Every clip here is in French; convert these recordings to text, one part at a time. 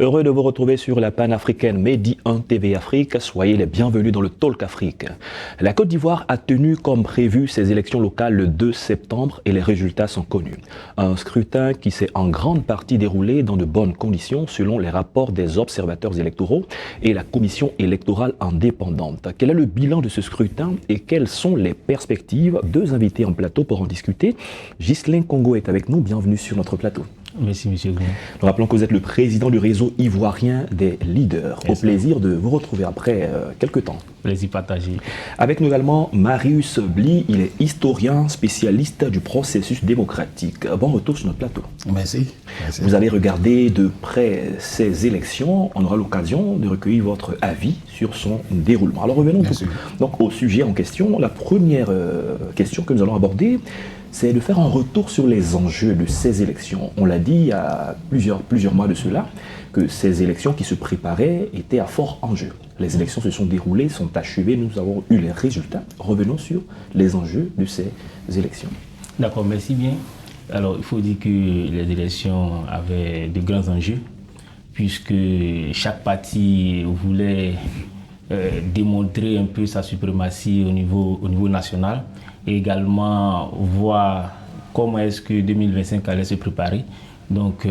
Heureux de vous retrouver sur la panafricaine Medi 1 TV Afrique. Soyez les bienvenus dans le Talk Afrique. La Côte d'Ivoire a tenu comme prévu ses élections locales le 2 septembre et les résultats sont connus. Un scrutin qui s'est en grande partie déroulé dans de bonnes conditions selon les rapports des observateurs électoraux et la commission électorale indépendante. Quel est le bilan de ce scrutin et quelles sont les perspectives? Deux invités en plateau pour en discuter. Ghislain Congo est avec nous. Bienvenue sur notre plateau. Merci, monsieur Goun. Nous rappelons que vous êtes le président du réseau ivoirien des leaders. Au plaisir de vous retrouver après quelques temps. Plaisir partagé. Avec nous également Marius Bly, il est historien, spécialiste du processus démocratique. Bon retour sur notre plateau. Merci. Vous allez regarder de près ces élections. On aura l'occasion de recueillir votre avis sur son déroulement. Alors revenons donc au sujet en question. La première question que nous allons aborder, c'est de faire un retour sur les enjeux de ces élections. On l'a dit il y a plusieurs mois de cela, que ces élections qui se préparaient étaient à fort enjeu. Les élections se sont déroulées, sont achevées, nous avons eu les résultats. Revenons sur les enjeux de ces élections. D'accord, merci bien. Alors, il faut dire que les élections avaient de grands enjeux, puisque chaque parti voulait démontrer un peu sa suprématie au niveau national et également voir comment est-ce que 2025 allait se préparer. Donc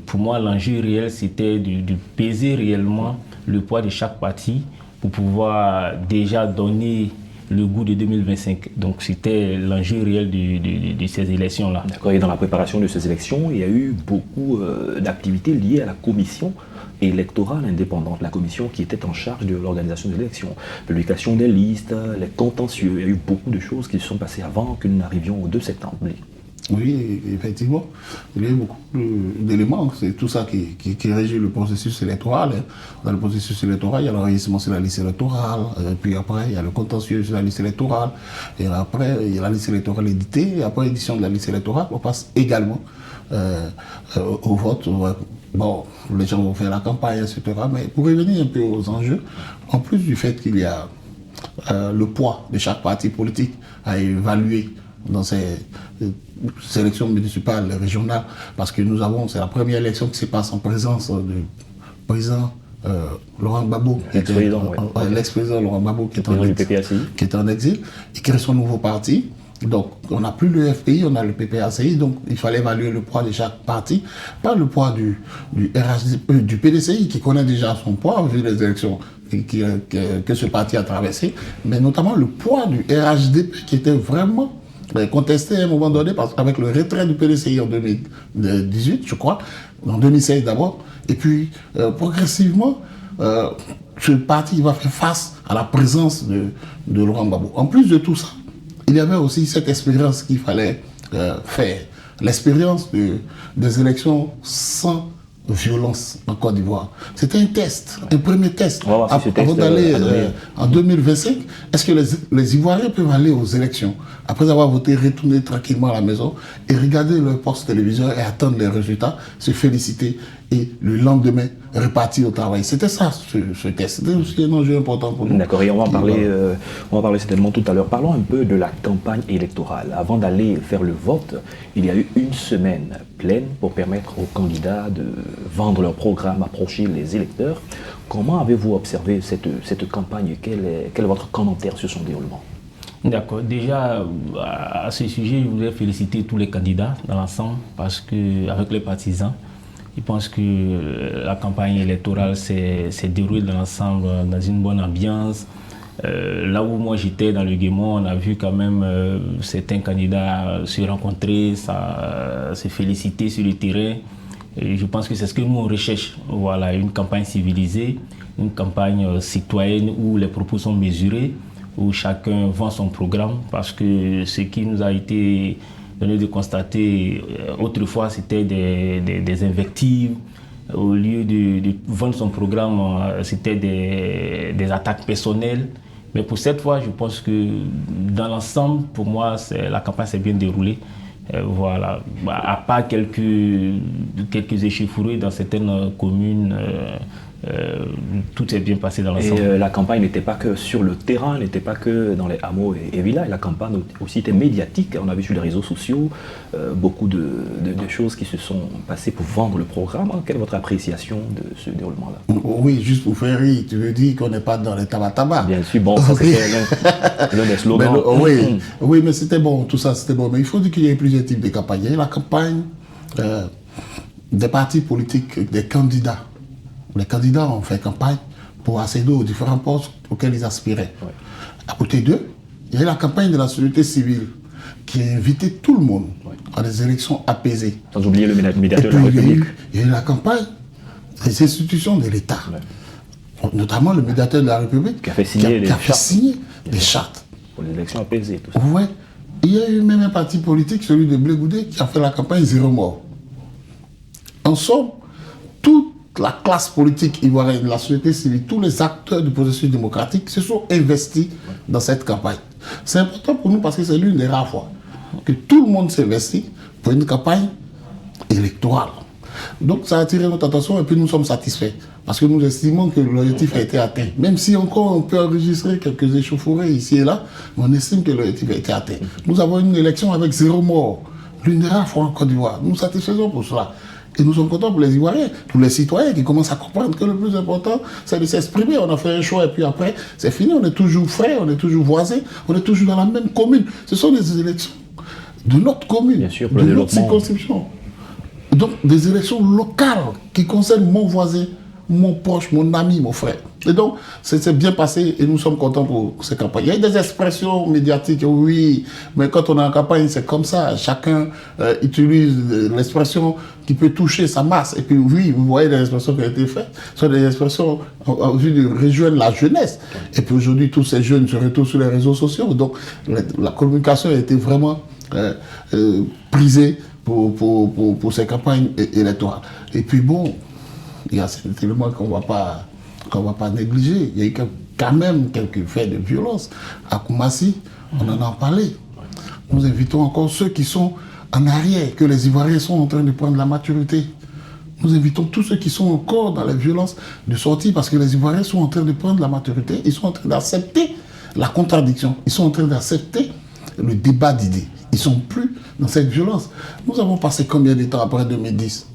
pour moi l'enjeu réel c'était de peser réellement le poids de chaque parti pour pouvoir déjà donner le goût de 2025. Donc c'était l'enjeu réel de ces élections-là. D'accord, et dans la préparation de ces élections, il y a eu beaucoup d'activités liées à la commission électorale indépendante, la commission qui était en charge de l'organisation des élections, publication des listes, les contentieux. Il y a eu beaucoup de choses qui se sont passées avant que nous n'arrivions au 2 septembre. Oui, effectivement. Il y a eu beaucoup d'éléments. C'est tout ça qui régit le processus électoral. Dans le processus électoral, il y a l'enregistrement sur la liste électorale, puis après, il y a le contentieux sur la liste électorale, et après, il y a la liste électorale éditée, et après édition de la liste électorale, on passe également au vote. Bon, les gens vont faire la campagne, etc. Mais pour revenir un peu aux enjeux, en plus du fait qu'il y a le poids de chaque parti politique à évaluer dans ces élections municipales, régionales, parce que c'est la première élection qui se passe en présence du président Laurent Gbagbo, l'ex-président Laurent Gbagbo qui est en exil et qui crée son nouveau parti. Donc, on n'a plus le FPI, on a le PPACI, donc il fallait évaluer le poids de chaque parti, pas le poids du PDCI qui connaît déjà son poids vu les élections que ce parti a traversées, mais notamment le poids du RHDP qui était vraiment contesté à un moment donné, parce qu'avec le retrait du PDCI en 2018, je crois, en 2016 d'abord, et puis progressivement, ce parti va faire face à la présence de Laurent Gbagbo. En plus de tout ça, il y avait aussi cette expérience qu'il fallait faire, l'expérience des élections sans violence en Côte d'Ivoire. C'était un test, un premier test. Avant d'aller en 2025, est-ce que les Ivoiriens peuvent aller aux élections après avoir voté, retourner tranquillement à la maison et regarder leur poste téléviseur et attendre les résultats, se féliciter et le lendemain repartir au travail? C'était ça ce test. C'était aussi un enjeu important pour nous. D'accord, et on va en parler certainement tout à l'heure. Parlons un peu de la campagne électorale. Avant d'aller faire le vote, il y a eu une semaine pleine pour permettre aux candidats de vendre leur programme, approcher les électeurs. Comment avez-vous observé cette campagne? Quel est votre commentaire sur son déroulement? D'accord. Déjà, à ce sujet, je voudrais féliciter tous les candidats dans l'ensemble parce qu'avec les partisans, je pense que la campagne électorale s'est déroulée dans l'ensemble dans une bonne ambiance. Là où moi j'étais dans le Guémon, on a vu quand même certains candidats se rencontrer, se féliciter sur le terrain. Et je pense que c'est ce que nous on recherche. Voilà, une campagne civilisée, une campagne citoyenne où les propos sont mesurés, où chacun vend son programme, parce que ce qui nous a été donné de constater autrefois, c'était des invectives. Au lieu de vendre son programme, c'était des attaques personnelles. Mais pour cette fois, je pense que dans l'ensemble, pour moi, la campagne s'est bien déroulée, Voilà. À part quelques échauffourées dans certaines communes, tout s'est bien passé dans l'ensemble. Et la campagne n'était pas que sur le terrain, n'était pas que dans les hameaux et villages. La campagne aussi était médiatique. On a vu sur les réseaux sociaux beaucoup de choses qui se sont passées pour vendre le programme. Quelle est votre appréciation de ce déroulement-là? Oui, juste pour faire rire, tu veux dire qu'on n'est pas dans les tabac. Bien sûr, bon, ça c'était l'un des slogans. Oui, mais c'était bon, tout ça c'était bon. Mais il faut dire qu'il y a plusieurs types de campagnes. Il y a la campagne des partis politiques, des candidats. Les candidats ont fait campagne pour accéder aux différents postes auxquels ils aspiraient. Ouais. À côté d'eux, il y a la campagne de la société civile qui a invité tout le monde à des élections apaisées. Sans oublier le médiateur de la République. Il y a eu la campagne des institutions de l'État, notamment le médiateur de la République qui a fait signer des chartes. Pour les élections apaisées, tout ça. Oui. Il y a eu même un parti politique, celui de Blé Goudé, qui a fait la campagne zéro mort. En somme, toute la classe politique ivoirienne, la société civile, tous les acteurs du processus démocratique se sont investis dans cette campagne. C'est important pour nous parce que c'est l'une des rares fois que tout le monde s'investit pour une campagne électorale. Donc ça a attiré notre attention et puis nous sommes satisfaits parce que nous estimons que l'objectif a été atteint. Même si encore on peut enregistrer quelques échauffourées ici et là, on estime que l'objectif a été atteint. Nous avons une élection avec zéro mort, l'une des rares fois en Côte d'Ivoire. Nous satisfaisons pour cela. Et nous sommes contents pour les Ivoiriens, pour les citoyens qui commencent à comprendre que le plus important, c'est de s'exprimer. On a fait un choix et puis après, c'est fini. On est toujours frères, on est toujours voisins, on est toujours dans la même commune. Ce sont des élections de notre commune, bien sûr, de notre circonscription. Donc, des élections locales qui concernent mon voisin, mon proche, mon ami, mon frère. Et donc, c'est bien passé et nous sommes contents pour ces campagnes. Il y a des expressions médiatiques, oui, mais quand on est en campagne, c'est comme ça. Chacun utilise l'expression qui peut toucher sa masse. Et puis, oui, vous voyez les expressions qui ont été faites. Ce sont des expressions en vue de rejoindre la jeunesse. Et puis aujourd'hui, tous ces jeunes se retrouvent sur les réseaux sociaux. Donc, la communication a été vraiment prisée pour ces campagnes électorales. Et puis bon, il y a cet élément qu'on va pas négliger. Il y a eu quand même quelques faits de violence. À Koumassi, on en a parlé. Nous invitons encore ceux qui sont en arrière, que les Ivoiriens sont en train de prendre la maturité. Nous invitons tous ceux qui sont encore dans les violences de sortir parce que les Ivoiriens sont en train de prendre la maturité. Ils sont en train d'accepter la contradiction. Ils sont en train d'accepter le débat d'idées. Ils ne sont plus dans cette violence. Nous avons passé combien de temps après 2010 ?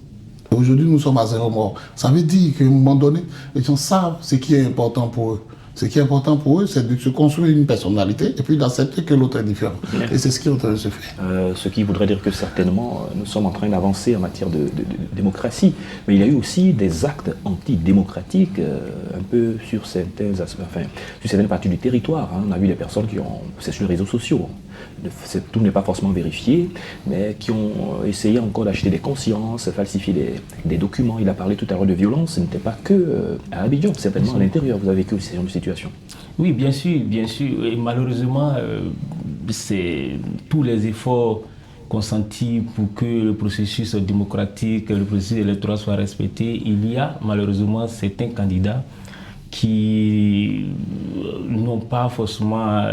Aujourd'hui, nous sommes à zéro mort. Ça veut dire qu'à un moment donné, les gens savent ce qui est important pour eux. Ce qui est important pour eux, c'est de se construire une personnalité et puis d'accepter que l'autre est différent. Et c'est ce qui est en train de se faire. Ce qui voudrait dire que certainement, nous sommes en train d'avancer en matière de démocratie. Mais il y a eu aussi des actes antidémocratiques un peu sur certaines parties du territoire. On a vu des personnes qui ont... C'est sur les réseaux sociaux. Tout n'est pas forcément vérifié, mais qui ont essayé encore d'acheter des consciences, falsifier des documents. Il a parlé tout à l'heure de violence. Ce n'était pas que à Abidjan, certainement à l'intérieur. Vous avez vécu aussi ce genre de situation. Oui, bien sûr, bien sûr. Et malheureusement, c'est tous les efforts consentis pour que le processus démocratique, le processus électoral soit respecté. Il y a malheureusement certains candidats qui n'ont pas forcément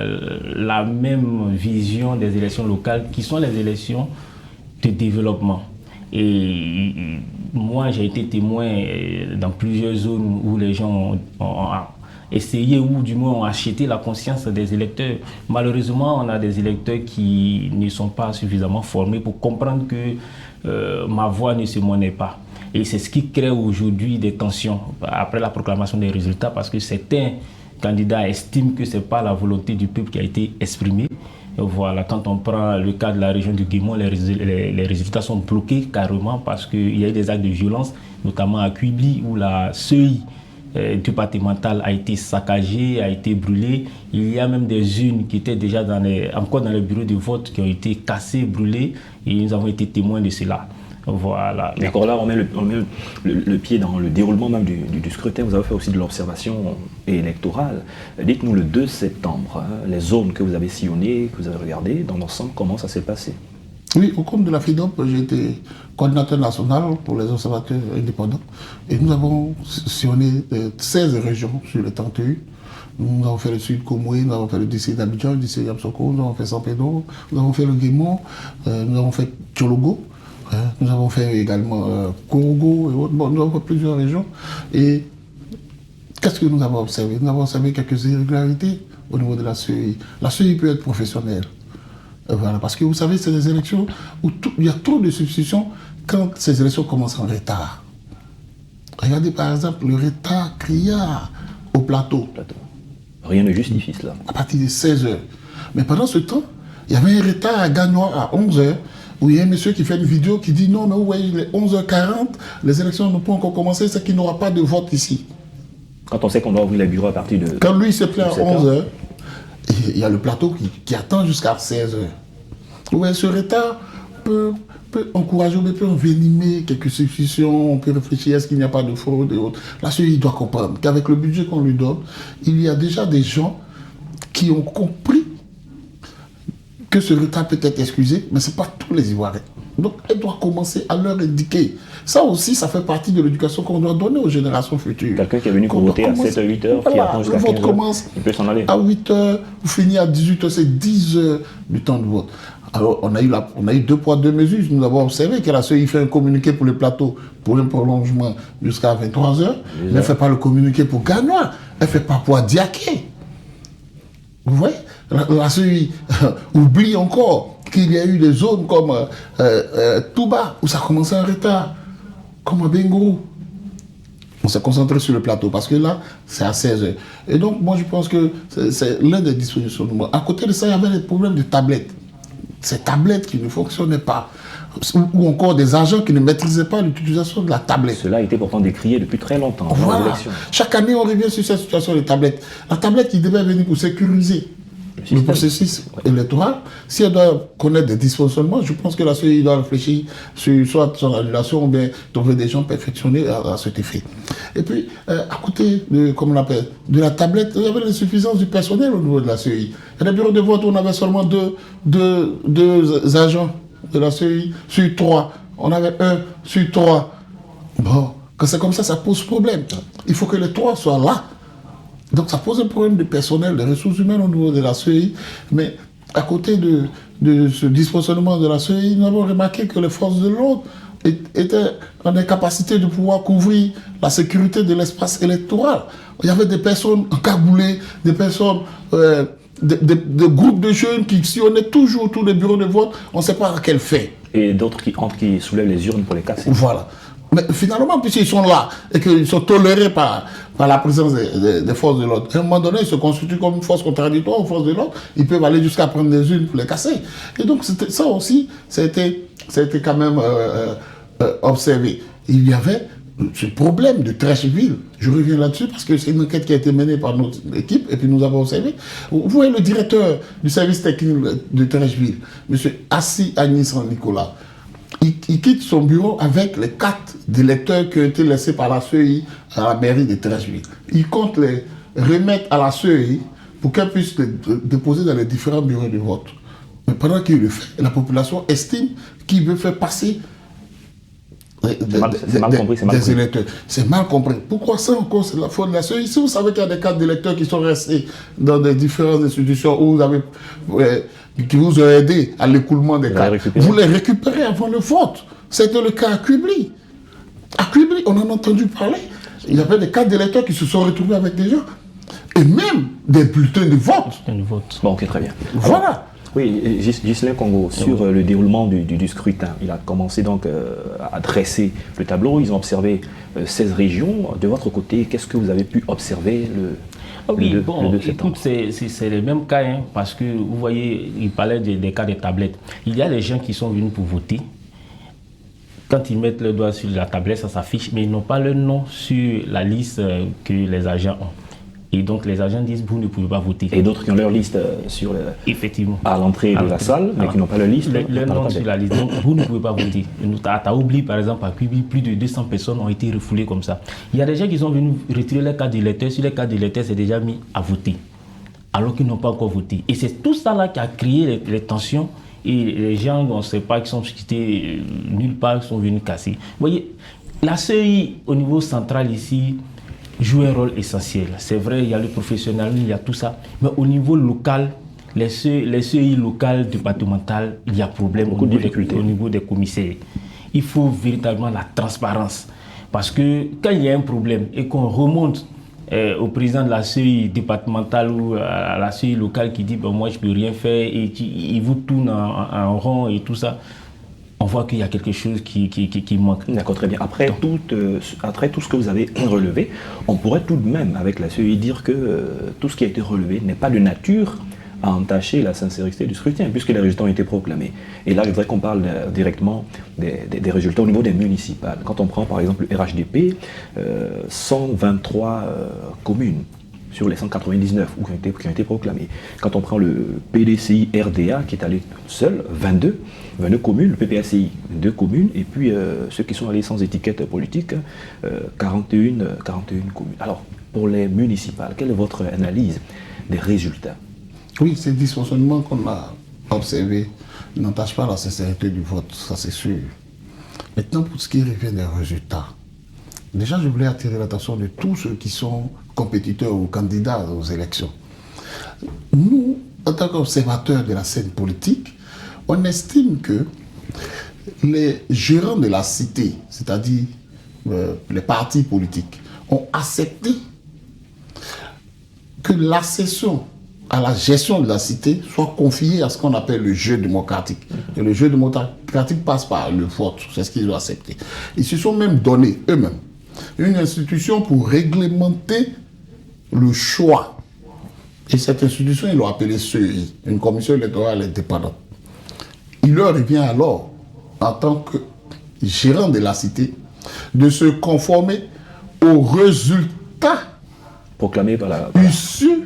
la même vision des élections locales, qui sont les élections de développement. Et moi, j'ai été témoin dans plusieurs zones où les gens ont essayé ou du moins ont acheté la conscience des électeurs. Malheureusement, on a des électeurs qui ne sont pas suffisamment formés pour comprendre que ma voix ne se monnaie pas. Et c'est ce qui crée aujourd'hui des tensions après la proclamation des résultats, parce que certains candidats estiment que ce n'est pas la volonté du peuple qui a été exprimée. Et voilà, quand on prend le cas de la région du Guémon, les résultats sont bloqués carrément parce qu'il y a eu des actes de violence, notamment à Kuibli, où la seuil départementale a été saccagée, a été brûlée. Il y a même des urnes qui étaient déjà encore dans les bureaux de vote qui ont été cassées, brûlées, et nous avons été témoins de cela. Voilà. D'accord, là on met le pied dans le déroulement même du scrutin. Vous avez fait aussi de l'observation électorale. Dites-nous le 2 septembre, les zones que vous avez sillonnées, que vous avez regardées, dans l'ensemble, comment ça s'est passé? Oui, au compte de la FIDOP, j'ai été coordinateur national pour les observateurs indépendants et nous avons sillonné 16 régions sur le 31 Nous avons fait le Sud Comoué, nous avons fait le district d'Abidjan, le district d'Amsoko, nous avons fait San Pedro, nous avons fait le Guémont, nous avons fait Tchologo, nous avons fait également Korogo et autres. Bon, nous avons fait plusieurs régions. Et qu'est-ce que nous avons observé? Nous avons observé quelques irrégularités au niveau de la CEI. La CEI peut être professionnelle. Voilà, parce que vous savez, c'est des élections où il y a trop de substitutions quand ces élections commencent en retard. Regardez par exemple le retard qu'il y a au plateau. Rien ne justifie cela. À partir de 16h. Mais pendant ce temps, il y avait un retard à Gagnois à 11h, où il y a un monsieur qui fait une vidéo qui dit non, mais ouais, il est 11h40, les élections ne peuvent encore commencer, c'est qu'il n'y aura pas de vote ici. Quand on sait qu'on doit ouvrir les bureaux à partir de... Quand lui se plaint à 11h, il y a le plateau qui attend jusqu'à 16h. Ouais, ce retard peut encourager, peut envenimer quelques substitutions, on peut réfléchir, est-ce qu'il n'y a pas de fraude et autres. Là, il doit comprendre qu'avec le budget qu'on lui donne, il y a déjà des gens qui ont compris que ce retard peut être excusé, mais ce n'est pas tous les Ivoiriens. Donc, elle doit commencer à leur indiquer. Ça aussi, ça fait partie de l'éducation qu'on doit donner aux générations futures. Quelqu'un qui est venu pour voter à 7h, 8h, voilà, qui attend jusqu'à 15h, le vote commence il peut s'en aller. À 8h, vous finissez à 18h, c'est 10 heures du temps de vote. Alors, on a eu 2 poids, 2 mesures. Nous avons observé que la CEI fait un communiqué pour les plateaux, pour un prolongement jusqu'à 23h. Mais elle ne fait pas le communiqué pour Gagnois. Elle ne fait pas pour Diaké. Vous voyez, la CEI oublie encore qu'il y a eu des zones comme Touba, où ça a commencé en retard, comme à Bengourou. On s'est concentré sur le plateau, parce que là, c'est à 16h. Et donc, moi, je pense que c'est l'un des dispositions. À côté de ça, il y avait des problèmes de tablettes. Ces tablettes qui ne fonctionnaient pas, ou encore des agents qui ne maîtrisaient pas l'utilisation de la tablette. Cela a été pourtant décrié depuis très longtemps. Voilà. Chaque année, on revient sur cette situation des tablettes. La tablette qui devait venir pour sécuriser le processus électoral, si elle doit connaître des dysfonctionnements, je pense que la CEI doit réfléchir sur soit son annulation ou bien trouver des gens perfectionnés à cet effet. Et puis, à côté de, comme on l'appelle, de la tablette, il y avait l'insuffisance du personnel au niveau de la CEI. Il y a des bureaux de vote où on avait seulement deux agents de la CEI sur 3. On avait 1 sur 3. Bon, quand c'est comme ça, ça pose problème. Il faut que les 3 soient là. Donc ça pose un problème de personnel, de ressources humaines au niveau de la CEI. Mais à côté de ce dysfonctionnement de la CEI, nous avons remarqué que les forces de l'ordre étaient en incapacité de pouvoir couvrir la sécurité de l'espace électoral. Il y avait des personnes encagoulées, des personnes, des groupes de jeunes qui sillonnaient toujours autour des bureaux de vote, on ne sait pas à quel fait. Et d'autres qui entrent, qui soulèvent les urnes pour les casser. Voilà. Mais finalement, puisqu'ils sont là et qu'ils sont tolérés par la présence des forces de l'ordre, à un moment donné, ils se constituent comme une force contradictoire aux forces de l'ordre, ils peuvent aller jusqu'à prendre des urnes pour les casser. Et donc, ça aussi, ça a été quand même observé. Il y avait ce problème de Treichville. Je reviens là-dessus parce que c'est une enquête qui a été menée par notre équipe et puis nous avons observé. Vous voyez le directeur du service technique de Treichville, M. Assi Agnès Nicolas. Il quitte son bureau avec les 4 électeurs qui ont été laissés par la CEI à la mairie de Treichville. Il compte les remettre à la CEI pour qu'elle puisse les déposer dans les différents bureaux de vote. Mais pendant qu'il le fait, la population estime qu'il veut faire passer des électeurs. C'est mal compris. Pourquoi ça encore, c'est la faute de la CEI? Si vous savez qu'il y a des cartes d'électeurs qui sont restés dans des différentes institutions où vous avez... qui vous ont aidé à l'écoulement des cartes, vous les récupérez avant le vote. C'était le cas à Kubli. À Kubli, on en a entendu parler. Il y avait des cartes d'électeurs qui se sont retrouvés avec des gens. Et même des bulletins de vote. Bon, ok, très bien. Voilà. Oui, Ghislain Congo, sur le déroulement du scrutin, il a commencé donc à dresser le tableau. Ils ont observé 16 régions. De votre côté, qu'est-ce que vous avez pu observer le 2 septembre? Écoute, c'est le même cas, hein, parce que vous voyez, il parlait des cas des tablettes. Il y a des gens qui sont venus pour voter. Quand ils mettent le doigt sur la tablette, ça s'affiche, mais ils n'ont pas le nom sur la liste que les agents ont. Et donc les agents disent, vous ne pouvez pas voter. Et d'autres qui ont leur liste effectivement, à l'entrée de la salle, mais qui n'ont pas leur liste. Le nom sur la liste. Donc vous ne pouvez pas voter. Tu as oublié, par exemple, à Cubi, plus de 200 personnes ont été refoulées comme ça. Il y a des gens qui sont venus retirer les cartes d'électeurs. Sur les cartes d'électeurs, c'est déjà mis à voter, alors qu'ils n'ont pas encore voté. Et c'est tout ça là qui a créé les tensions. Et les gens, on ne sait pas, qui sont quittés nulle part, sont venus casser. Vous voyez, la CEI, au niveau central ici, joue un rôle essentiel. C'est vrai, il y a le professionnalisme, il y a tout ça. Mais au niveau local, les CEI locales, départementales, il y a problème au niveau des commissaires. Il faut véritablement la transparence. Parce que quand il y a un problème et qu'on remonte au président de la CEI départementale ou à la CEI locale qui dit ben, moi je ne peux rien faire et il vous tourne en rond et tout ça, on voit qu'il y a quelque chose qui manque. D'accord, très bien. Après tout ce que vous avez relevé, on pourrait tout de même, avec la CEI, dire que tout ce qui a été relevé n'est pas de nature à entacher la sincérité du scrutin, puisque les résultats ont été proclamés. Et là, je voudrais qu'on parle directement des résultats au niveau des municipales. Quand on prend par exemple le RHDP, 123 communes sur les 199 qui ont été proclamées. Quand on prend le PDCI RDA, qui est allé seul, 22 communes, le PPACI, 2 communes, et puis ceux qui sont allés sans étiquette politique, 41 communes. Alors, pour les municipales, quelle est votre analyse des résultats? Oui, ces dysfonctionnements qu'on a observés n'entachent pas la sincérité du vote, ça c'est sûr. Maintenant, pour ce qui revient des résultats, déjà je voulais attirer l'attention de tous ceux qui sont compétiteurs ou candidats aux élections. Nous, en tant qu'observateurs de la scène politique, on estime que les gérants de la cité, c'est-à-dire les partis politiques, ont accepté que l'accession à la gestion de la cité soit confiée à ce qu'on appelle le jeu démocratique. Et le jeu démocratique passe par le vote, c'est ce qu'ils ont accepté. Ils se sont même donné eux-mêmes une institution pour réglementer le choix. Et cette institution, ils l'ont appelée CEI, une commission électorale indépendante. Il leur revient alors, en tant que gérant de la cité, de se conformer aux résultats proclamés par la... issus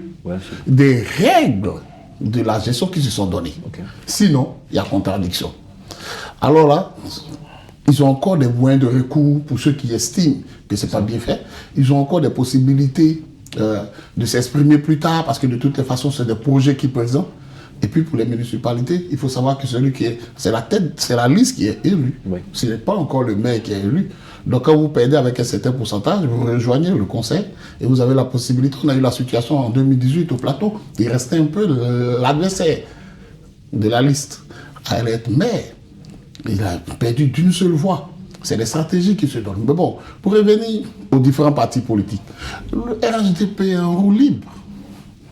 des règles de la gestion qui se sont données. Okay. Sinon, il y a contradiction. Alors là, ils ont encore des moyens de recours pour ceux qui estiment que ce n'est pas bien fait. Ils ont encore des possibilités de s'exprimer plus tard parce que de toutes les façons, c'est des projets qui présentent. Et puis pour les municipalités, il faut savoir que celui qui est... C'est la tête, c'est la liste qui est élue. Oui. Ce n'est pas encore le maire qui est élu. Donc quand vous perdez avec un certain pourcentage, vous rejoignez le conseil et vous avez la possibilité. On a eu la situation en 2018 au plateau. Il restait un peu l'adversaire de la liste à être maire. Il a perdu d'une seule voix. C'est des stratégies qui se donnent. Mais bon, pour revenir aux différents partis politiques, le RHDP est en roue libre.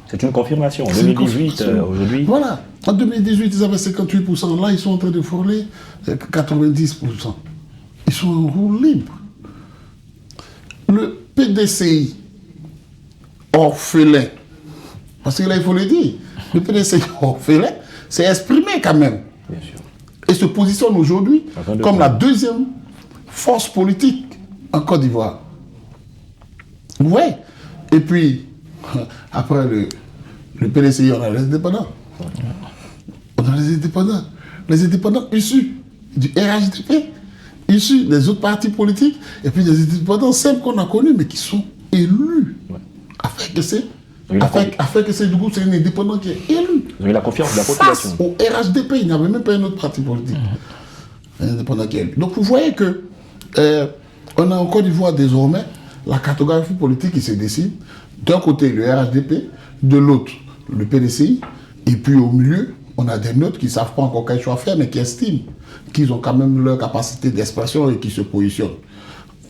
C'est une confirmation. En 2018, aujourd'hui... Voilà. En 2018, ils avaient 58%. Là, ils sont en train de frôler 90%. Ils sont en roue libre. Le PDCI, orphelin, parce que là, il faut le dire, le PDCI orphelin s'est exprimé quand même. Bien sûr. Et se positionne aujourd'hui comme la deuxième force politique en Côte d'Ivoire. Ouais. Et puis, après le PDCI, on a les indépendants. On a les indépendants. Les indépendants issus du RHDP, issus des autres partis politiques, et puis des indépendants simples qu'on a connus, mais qui sont élus. Ouais. Afin que c'est du coup, c'est un indépendant qui est élu. Vous avez la confiance de la population. Au RHDP, il n'y avait même pas un autre parti politique. Un indépendant qui est élu. Donc vous voyez que on a en Côte d'Ivoire désormais la cartographie politique qui se décide. D'un côté, le RHDP, de l'autre, le PDCI, et puis au milieu, on a des nôtres qui ne savent pas encore quel choix faire, mais qui estiment qu'ils ont quand même leur capacité d'expression et qui se positionnent.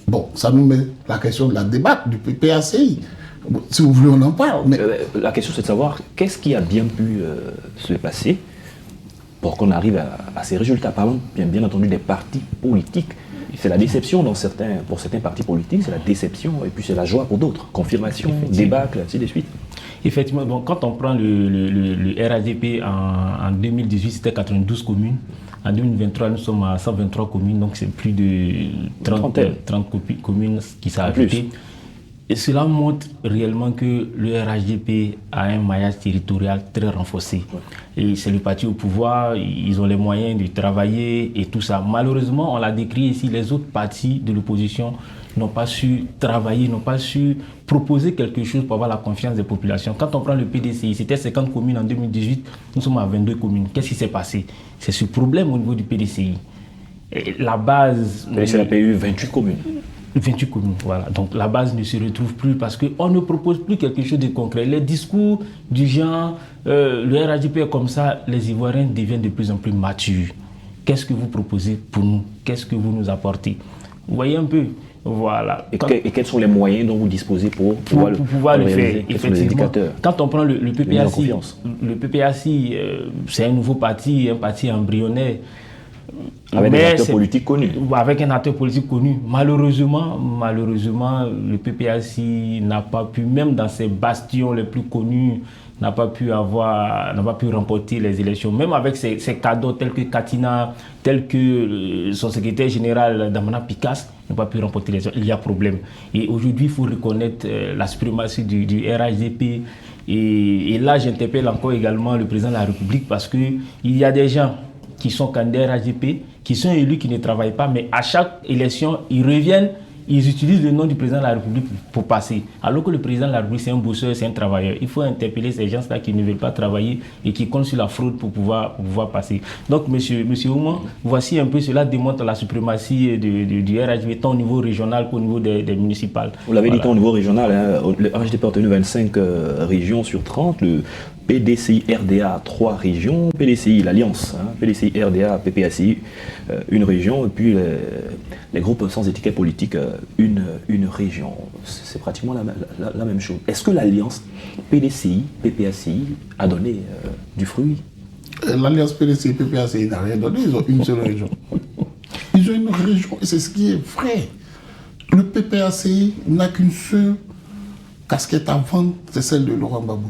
Bon, ça nous met la question de la débat du PPACI. Si vous voulez, on en parle. Mais... La question, c'est de savoir qu'est-ce qui a bien pu se passer pour qu'on arrive à ces résultats. Parlons bien entendu des partis politiques. C'est la déception pour certains partis politiques, c'est la déception, et puis c'est la joie pour d'autres. Confirmation, débâcle, ainsi de suite. Effectivement, bon, quand on prend le RHDP en 2018, c'était 92 communes. En 2023, nous sommes à 123 communes, donc c'est plus de 30 communes qui sont ajoutées. Et cela montre réellement que le RHDP a un maillage territorial très renforcé. Ouais. Et c'est le parti au pouvoir, ils ont les moyens de travailler et tout ça. Malheureusement, on l'a décrit ici, les autres partis de l'opposition n'ont pas su travailler, n'ont pas su proposer quelque chose pour avoir la confiance des populations. Quand on prend le PDCI, c'était 50 communes en 2018, nous sommes à 22 communes. Qu'est-ce qui s'est passé? C'est ce problème au niveau du PDCI. Et la base... Le PDCI a eu 28 communes. 28 communes, voilà. Donc la base ne se retrouve plus parce qu'on ne propose plus quelque chose de concret. Les discours du genre, le RHDP est comme ça, les Ivoiriens deviennent de plus en plus matures. Qu'est-ce que vous proposez pour nous? Qu'est-ce que vous nous apportez? Vous voyez un peu, voilà. Et quels sont les moyens dont vous disposez pour pouvoir le faire? Effectivement, quand on prend le PPACI, c'est un nouveau parti, un parti embryonnaire. Avec un acteur politique connu. Avec un acteur politique connu. Malheureusement, le PPACI n'a pas pu, même dans ses bastions les plus connus, n'a pas pu remporter les élections. Même avec ses cadres tels que Katina, tels que son secrétaire général Damana Picasse, n'a pas pu remporter les élections. Il y a problème. Et aujourd'hui, il faut reconnaître la suprématie du RHDP. Et là, j'interpelle encore également le président de la République parce qu'il y a des gens qui sont candidats RHDP, qui sont élus, qui ne travaillent pas, mais à chaque élection, ils reviennent, ils utilisent le nom du président de la République pour passer. Alors que le président de la République, c'est un bosseur, c'est un travailleur. Il faut interpeller ces gens-là qui ne veulent pas travailler et qui comptent sur la fraude pour pouvoir passer. Donc, monsieur Oumar, voici un peu, cela démontre la suprématie du RHDP, tant au niveau régional qu'au niveau des municipales. Vous l'avez dit, tant au niveau régional, hein, le RHDP a obtenu 25 régions sur 30, le PDCI RDA 3 régions, PDCI l'Alliance, hein, PDCI RDA PPACI une région, et puis les groupes sans étiquette politique une région. C'est pratiquement la même chose. Est-ce que l'Alliance PDCI PPACI a donné du fruit? L'Alliance PDCI PPACI n'a rien donné, ils ont une seule région. Ils ont une région, et c'est ce qui est vrai. Le PPACI n'a qu'une seule casquette à vendre, c'est celle de Laurent Gbagbo.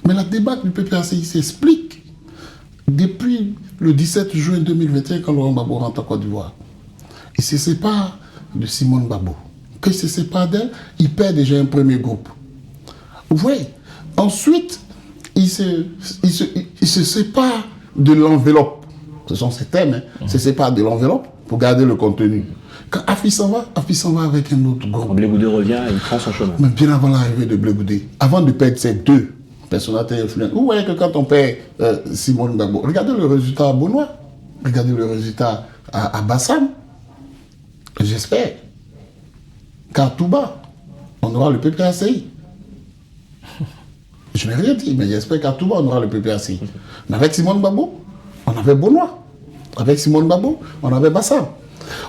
Mais la débâcle du PPACI s'explique depuis le 17 juin 2021, quand Laurent Gbagbo rentre en Côte d'Ivoire. Il se sépare de Simone Gbagbo. Quand il se sépare d'elle, il perd déjà un premier groupe. Vous voyez? Ensuite, il se sépare de l'enveloppe. Ce sont ces thèmes, hein. Il se sépare de l'enveloppe pour garder le contenu. Quand Afi s'en va avec un autre groupe. Quand Blé Goudé revient, il prend son chemin. Mais bien avant l'arrivée de Blé Goudé, avant de perdre ces deux personnalités influentes, vous voyez que quand on perd Simone Gbagbo, regardez le résultat à Benoît, regardez le résultat à Bassam. J'espère qu'à Touba, on aura le PPACI. Je n'ai rien dit, mais j'espère qu'à Touba, on aura le PPACI. Mais avec Simone Gbagbo, on avait Benoît. Avec Simone Gbagbo, on avait Bassam.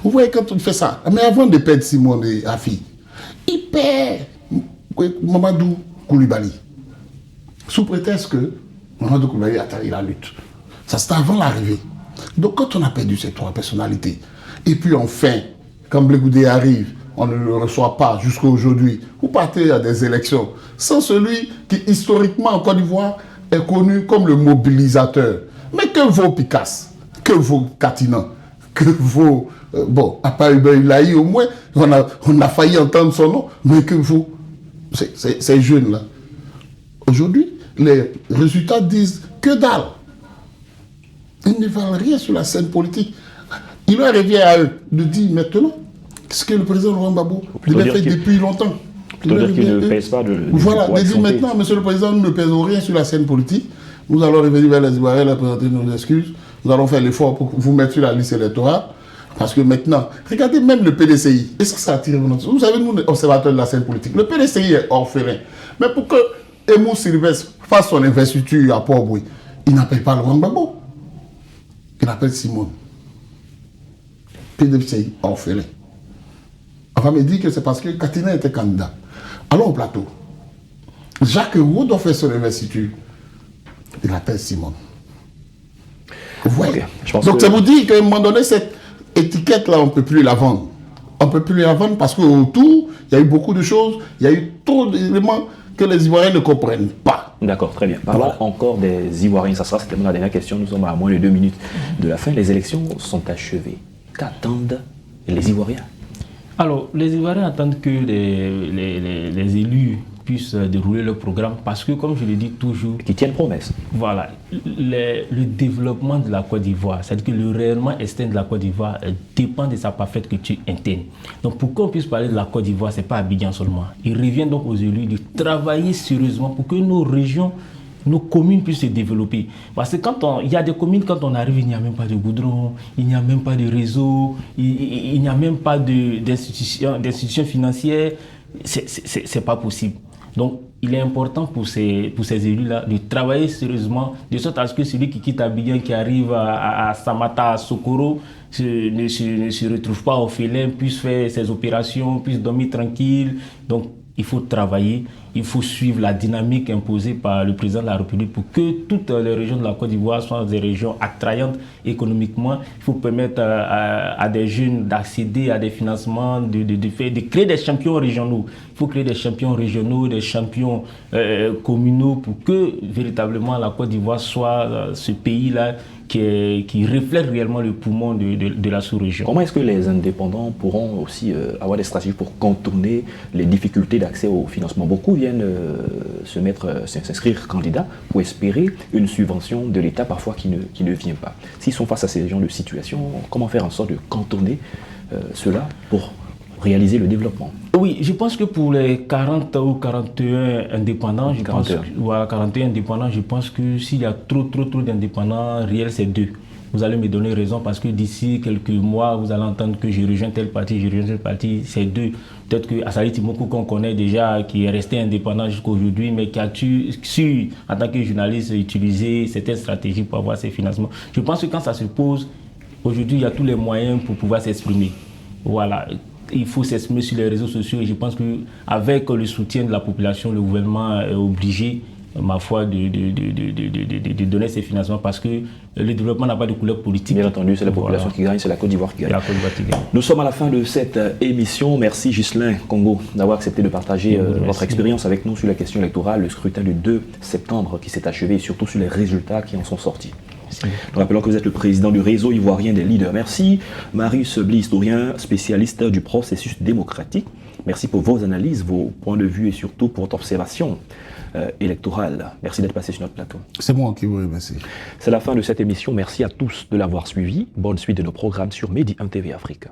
Vous voyez quand on fait ça. Mais avant de perdre Simone et Afi, il perd Mamadou Koulibaly. Sous prétexte que Mamadou Koulibaly a trahi la lutte. Ça, c'était avant l'arrivée. Donc, quand on a perdu ces trois personnalités, et puis enfin, quand Blé Goudé arrive, on ne le reçoit pas jusqu'à aujourd'hui, vous partez à des élections sans celui qui, historiquement, en Côte d'Ivoire, est connu comme le mobilisateur. Mais que vaut Picasse? Que vaut Katina? Que vaut... bon, à part Hubert Lahi, au moins, on a failli entendre son nom, mais que vaut ces jeunes-là? Aujourd'hui, les résultats disent que dalle. Ils ne valent rien sur la scène politique. Il leur revient à eux de dire maintenant ce que le président Laurent Gbagbo devait faire depuis longtemps. C'est-à-dire qu'il ne pèse pas de voilà, de dire maintenant, monsieur le président, nous ne pèsons rien sur la scène politique. Nous allons revenir vers les Ivoiriens, leur présenter nos excuses. Nous allons faire l'effort pour vous mettre sur la liste électorale. Parce que maintenant, regardez même le PDCI. Et ça attire mon attention. Vous savez, nous, observateurs de la scène politique, le PDCI est orphelin. Mais pour que Emou Sylvestre fasse son investiture à Port-Bouy, il n'appelle pas Laurent Gbagbo. Il appelle Simone. PDCI orphelin. On va me dire que c'est parce que Katina était candidat. Allons au plateau. Jacques Roux doit faire son investiture. Il appelle Simone. Vous voyez? Okay. Donc ça vous dit qu'à un moment donné, cette étiquette-là, on ne peut plus la vendre. On ne peut plus la vendre parce qu'autour, il y a eu beaucoup de choses, il y a eu trop d'éléments que les Ivoiriens ne comprennent pas. D'accord, très bien. Parlons encore des Ivoiriens. Ça sera certainement la dernière question. Nous sommes à moins de 2 minutes de la fin. Les élections sont achevées. Qu'attendent les Ivoiriens? Alors, les Ivoiriens attendent que les élus puissent dérouler leur programme parce que, comme je le dis toujours... Qui tiennent promesse. Voilà. Le développement de la Côte d'Ivoire, c'est-à-dire que le rayonnement externe de la Côte d'Ivoire dépend de sa parfaite culture interne. Donc, pour qu'on puisse parler de la Côte d'Ivoire, ce n'est pas Abidjan seulement. Il revient donc aux élus de travailler sérieusement pour que nos régions nos communes puissent se développer. Parce que il y a des communes, quand on arrive, il n'y a même pas de goudron, il n'y a même pas de réseau, il n'y a même pas d'institutions financières. C'est pas possible. Donc, il est important pour ces élus-là de travailler sérieusement, de sorte à ce que celui qui quitte Abidjan, qui arrive à Samata, à Sokoro, ne se retrouve pas orphelin, puisse faire ses opérations, puisse dormir tranquille. Donc, il faut travailler, il faut suivre la dynamique imposée par le président de la République pour que toutes les régions de la Côte d'Ivoire soient des régions attrayantes économiquement. Il faut permettre à des jeunes d'accéder à des financements, de créer des champions régionaux. Il faut créer des champions régionaux, des champions communaux pour que véritablement la Côte d'Ivoire soit ce pays-là qui reflète réellement le poumon de la sous-région. Comment est-ce que les indépendants pourront aussi avoir des stratégies pour contourner les difficultés d'accès au financement? Beaucoup viennent s'inscrire candidats pour espérer une subvention de l'État parfois qui ne vient pas. S'ils sont face à ces genres de situation, comment faire en sorte de contourner cela pour réaliser le développement? Oui, je pense que pour les 40 ou 41 indépendants, 41 indépendants, je pense que s'il y a trop d'indépendants réels, c'est 2. Vous allez me donner raison parce que d'ici quelques mois, vous allez entendre que je rejoins tel parti, c'est 2. Peut-être que Assali Timokou, qu'on connaît déjà, qui est resté indépendant jusqu'à aujourd'hui, mais qui a su, en tant que journaliste, utiliser certaines stratégies pour avoir ses financements. Je pense que quand ça se pose, aujourd'hui, il y a tous les moyens pour pouvoir s'exprimer. Voilà. Il faut s'exprimer sur les réseaux sociaux et je pense qu'avec le soutien de la population, le gouvernement est obligé, ma foi, de donner ces financements parce que le développement n'a pas de couleur politique. Bien entendu, c'est la population qui gagne, c'est la Côte d'Ivoire qui gagne. Nous sommes à la fin de cette émission. Merci Ghislain Congo d'avoir accepté de partager votre expérience avec nous sur la question électorale, le scrutin du 2 septembre qui s'est achevé et surtout sur les résultats qui en sont sortis. Nous rappelons que vous êtes le président du réseau ivoirien des leaders. Merci. Marius Bly, historien, spécialiste du processus démocratique. Merci pour vos analyses, vos points de vue et surtout pour votre observation électorale. Merci d'être passé sur notre plateau. C'est moi qui vous remercie. C'est la fin de cette émission. Merci à tous de l'avoir suivi. Bonne suite de nos programmes sur Medi 1 TV Afrique.